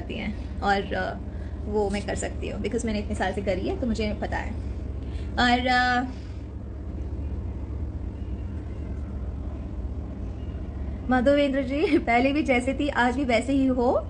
करती हैं और वो मैं कर सकती हूँ बिकॉज मैंने इतने साल से करी है तो मुझे पता है। और माधवेंद्र जी, पहले भी जैसे थी आज भी वैसे ही हो,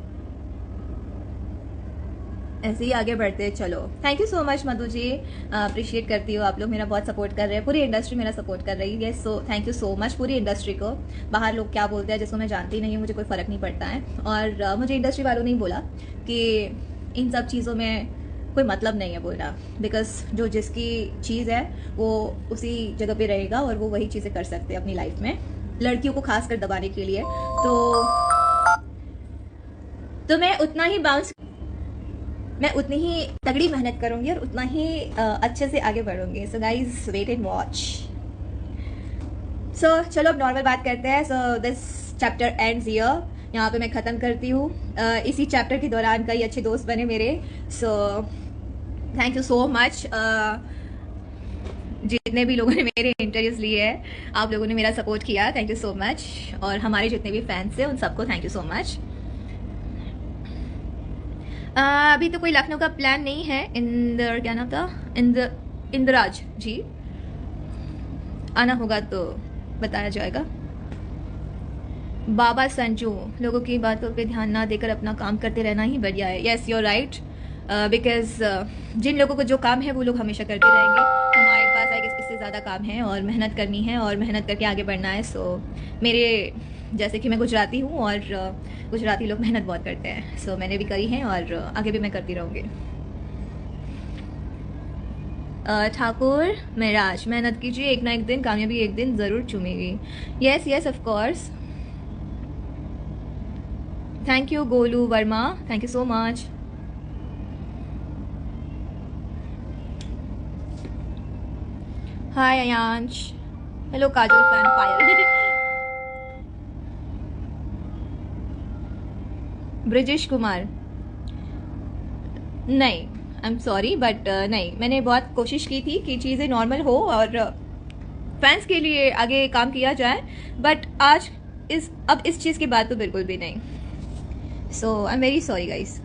ऐसे ही आगे बढ़ते चलो। Thank you so much Madhu ji, appreciate करती हूँ। आप लोग मेरा बहुत सपोर्ट कर रहे हैं, पूरी इंडस्ट्री मेरा सपोर्ट कर रही है। So thank you so much पूरी इंडस्ट्री को। बाहर लोग क्या बोलते हैं जिसको मैं जानती नहीं हूँ, मुझे कोई फ़र्क नहीं पड़ता है। और मुझे इंडस्ट्री वालों ने बोला कि इन सब चीज़ों में कोई मतलब नहीं है बोलना, बिकॉज जो जिसकी चीज़ है वो उसी जगह पे रहेगा और वो वही चीज़ें कर सकते हैं अपनी लाइफ में, लड़कियों को खास कर दबाने के लिए। तो मैं उतनी ही तगड़ी मेहनत करूंगी और उतना ही अच्छे से आगे बढ़ूंगी। So guys wait and watch. So चलो अब नॉर्मल बात करते हैं। So this chapter ends here, यहाँ पे मैं ख़त्म करती हूँ। इसी चैप्टर के दौरान कई अच्छे दोस्त बने मेरे। So thank you so much. जितने भी लोगों ने मेरे इंटरव्यूज लिए हैं, आप लोगों ने मेरा सपोर्ट किया, थैंक यू सो मच। और हमारे जितने भी फैंस हैं उन सबको थैंक यू सो मच। अभी तो कोई लखनऊ का प्लान नहीं है। इंदर क्या नाम था, इंदराज जी, आना होगा तो बताया जाएगा। बाबा संजू, लोगों की बातों पे ध्यान ना देकर अपना काम करते रहना ही बढ़िया है। Yes you are right, because जिन लोगों को जो काम है वो लोग हमेशा करते रहेंगे। हमारे पास आई इससे ज़्यादा काम है और मेहनत करनी है और मेहनत करके आगे बढ़ना है। सो मेरे जैसे कि मैं गुजराती हूँ और गुजराती लोग मेहनत बहुत करते हैं। सो मैंने भी करी है और आगे भी मैं करती रहूँगी। ठाकुर महराज, मेहनत कीजिए, एक ना एक दिन कामयाबी एक दिन ज़रूर चूमेगी। Yes yes of course. Thank you Golu Verma, thank you so much. Hi Ayansh, hello Kajal fan Payal. Brijesh Kumar, नहीं आई एम सॉरी बट नहीं, मैंने बहुत कोशिश की थी कि चीज़ें नॉर्मल हो और फैंस के लिए आगे काम किया जाए, बट आज अब इस चीज़ के बाद तो बिल्कुल भी नहीं। So I am very sorry guys.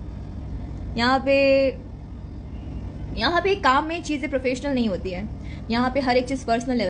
यहाँ पे काम में चीज़ें प्रोफेशनल नहीं होती है, यहाँ पे हर एक चीज़ पर्सनल